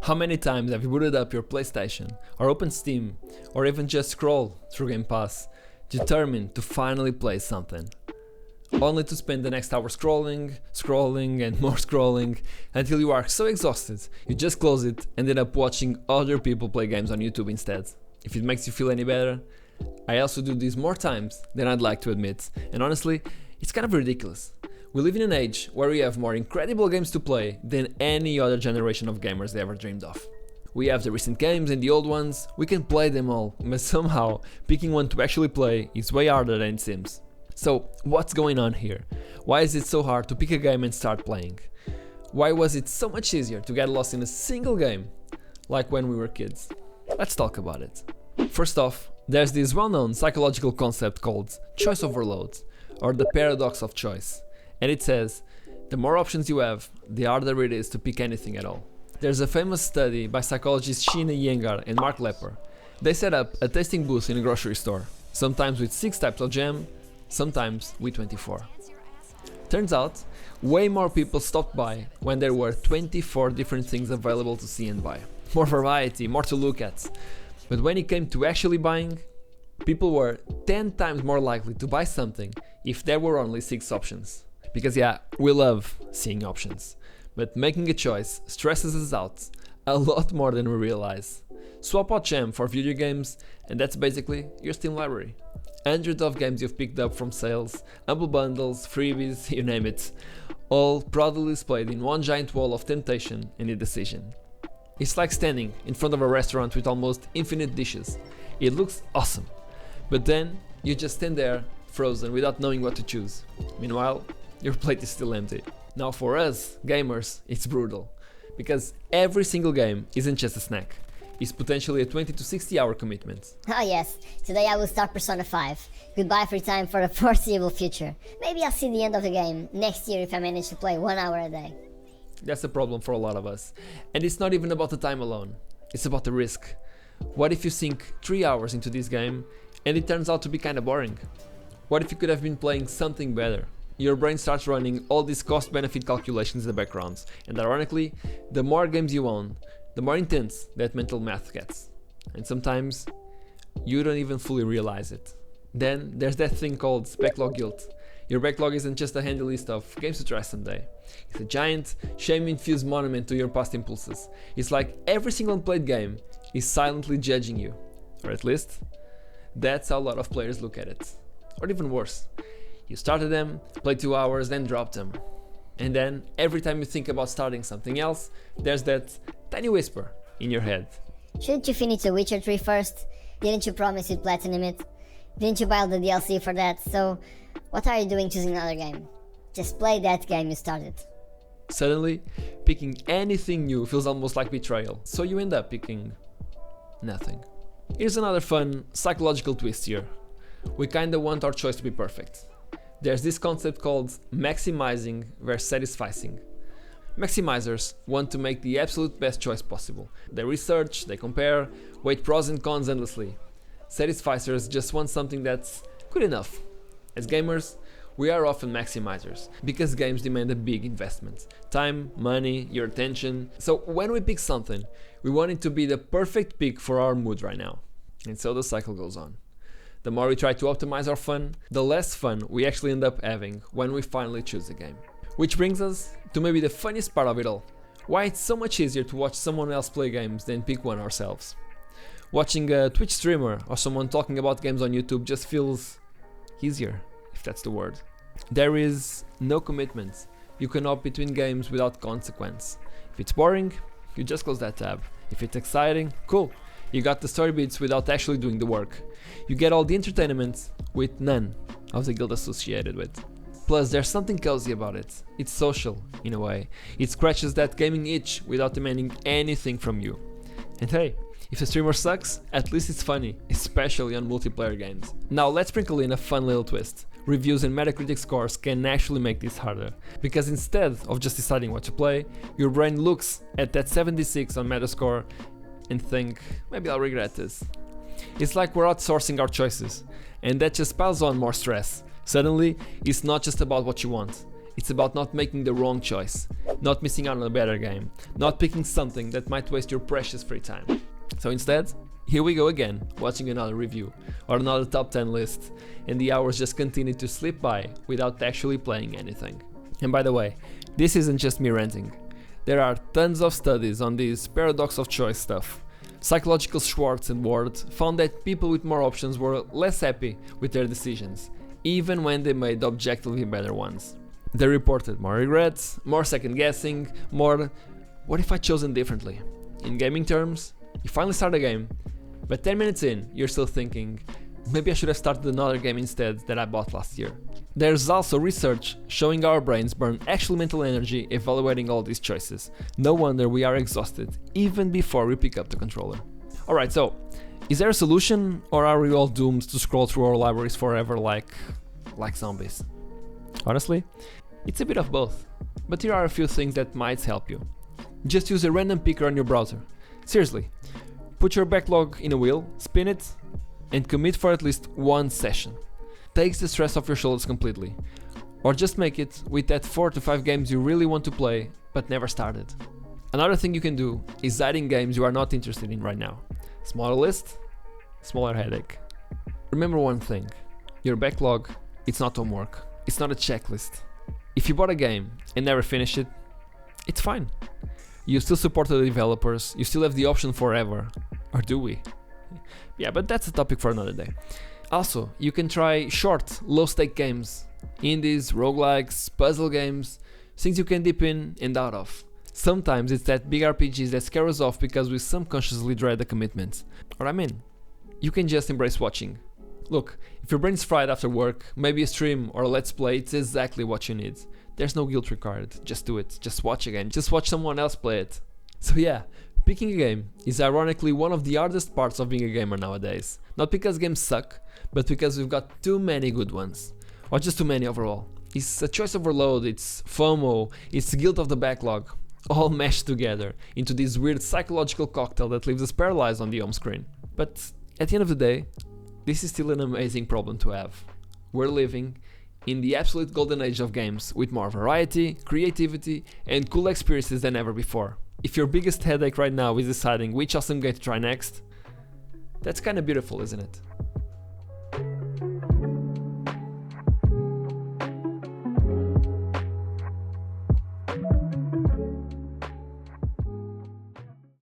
How many times have you booted up your PlayStation, or opened Steam, or even just scroll through Game Pass, determined to finally play something, only to spend the next hour scrolling and more scrolling, until you are so exhausted you just close it and end up watching other people play games on YouTube instead. If it makes you feel any better, I also do this more times than I'd like to admit, and honestly, it's kind of ridiculous. We live in an age where we have more incredible games to play than any other generation of gamers ever dreamed of. We have the recent games and the old ones, we can play them all, but somehow picking one to actually play is way harder than it seems. So what's going on here? Why is it so hard to pick a game and start playing? Why was it so much easier to get lost in a single game, like when we were kids? Let's talk about it. First off, there's this well-known psychological concept called choice overload, or the paradox of choice. And it says, the more options you have, the harder it is to pick anything at all. There's a famous study by psychologists Sheena Iyengar and Mark Lepper. They set up a tasting booth in a grocery store, sometimes with 6 types of jam, sometimes with 24. Turns out, way more people stopped by when there were 24 different things available to see and buy. More variety, more to look at. But when it came to actually buying, people were 10 times more likely to buy something if there were only 6 options. Because yeah, we love seeing options, but making a choice stresses us out a lot more than we realize. Swap out jam for video games and that's basically your Steam library. Hundreds of games you've picked up from sales, humble bundles, freebies, you name it, all proudly displayed in one giant wall of temptation and indecision. It's like standing in front of a restaurant with almost infinite dishes. It looks awesome, but then you just stand there frozen without knowing what to choose. Meanwhile, your plate is still empty. Now for us, gamers, it's brutal, because every single game isn't just a snack. It's potentially a 20 to 60 hour commitment. Oh yes, today I will start Persona 5. Goodbye free time for the foreseeable future. Maybe I'll see the end of the game next year if I manage to play 1 hour a day. That's a problem for a lot of us. And it's not even about the time alone, it's about the risk. What if you sink 3 hours into this game and it turns out to be kinda boring? What if you could have been playing something better? Your brain starts running all these cost-benefit calculations in the background, and ironically, the more games you own, the more intense that mental math gets. And sometimes, you don't even fully realize it. Then there's that thing called backlog guilt. Your backlog isn't just a handy list of games to try someday. It's a giant, shame-infused monument to your past impulses. It's like every single unplayed game is silently judging you. Or at least, that's how a lot of players look at it. Or even worse. You started them, played 2 hours, then dropped them. And then, every time you think about starting something else, there's that tiny whisper in your head. Shouldn't you finish The Witcher 3 first? Didn't you promise you'd platinum it? Didn't you buy all the DLC for that? So, what are you doing choosing another game? Just play that game you started. Suddenly, picking anything new feels almost like betrayal, so you end up picking nothing. Here's another fun psychological twist here. We kinda want our choice to be perfect. There's this concept called maximizing versus satisficing. Maximizers want to make the absolute best choice possible. They research, they compare, weigh pros and cons endlessly. Satisficers just want something that's good enough. As gamers, we are often maximizers, because games demand a big investment. Time, money, your attention. So when we pick something, we want it to be the perfect pick for our mood right now. And so the cycle goes on. The more we try to optimize our fun, the less fun we actually end up having when we finally choose a game. Which brings us to maybe the funniest part of it all. Why it's so much easier to watch someone else play games than pick one ourselves. Watching a Twitch streamer or someone talking about games on YouTube just feels easier, if that's the word. There is no commitment. You can opt between games without consequence. If it's boring, you just close that tab. If it's exciting, cool. You got the story beats without actually doing the work. You get all the entertainment with none of the guilt associated with. Plus, there's something cozy about it. It's social, in a way. It scratches that gaming itch without demanding anything from you. And hey, if the streamer sucks, at least it's funny, especially on multiplayer games. Now let's sprinkle in a fun little twist. Reviews and Metacritic scores can actually make this harder, because instead of just deciding what to play, your brain looks at that 76 on Metascore and think, maybe I'll regret this. It's like we're outsourcing our choices, and that just piles on more stress. Suddenly, it's not just about what you want, It's about not making the wrong choice, not missing out on a better game, not picking something that might waste your precious free time. So instead, here we go again, watching another review or another top 10 list, and the hours just continue to slip by without actually playing anything. And by the way, this isn't just me ranting. There are tons of studies on this paradox of choice stuff. Psychological Schwartz and Ward found that people with more options were less happy with their decisions, even when they made objectively better ones. They reported more regrets, more second guessing, more "what if I'd chosen differently?" In gaming terms, you finally start a game, but 10 minutes in, you're still thinking, maybe I should have started another game instead that I bought last year. There's also research showing our brains burn actual mental energy evaluating all these choices. No wonder we are exhausted, even before we pick up the controller. Alright, so, is there a solution, or are we all doomed to scroll through our libraries forever like zombies? Honestly, it's a bit of both, but here are a few things that might help you. Just use a random picker on your browser. Seriously, put your backlog in a wheel, spin it, and commit for at least one session. Takes the stress off your shoulders completely. Or just make it with that 4 to 5 games you really want to play but never started. Another thing you can do is add in games you are not interested in right now. Smaller list, smaller headache. Remember one thing, your backlog, it's not homework, it's not a checklist. If you bought a game and never finished it, it's fine. You still support the developers, you still have the option forever. Or do we? Yeah, but that's a topic for another day. Also, you can try short, low-stake games. Indies, roguelikes, puzzle games, things you can dip in and out of. Sometimes it's that big RPGs that scare us off because we subconsciously dread the commitment. Or I mean, you can just embrace watching. Look, if your brain's fried after work, maybe a stream or a let's play, it's exactly what you need. There's no guilt required, just do it, just watch again, just watch someone else play it. So yeah, picking a game is ironically one of the hardest parts of being a gamer nowadays. Not because games suck, but because we've got too many good ones. Or just too many overall. It's a choice overload, it's FOMO, it's the guilt of the backlog, all meshed together into this weird psychological cocktail that leaves us paralyzed on the home screen. But at the end of the day, this is still an amazing problem to have. We're living in the absolute golden age of games, with more variety, creativity, and cool experiences than ever before. If your biggest headache right now is deciding which awesome game to try next, that's kinda beautiful, isn't it?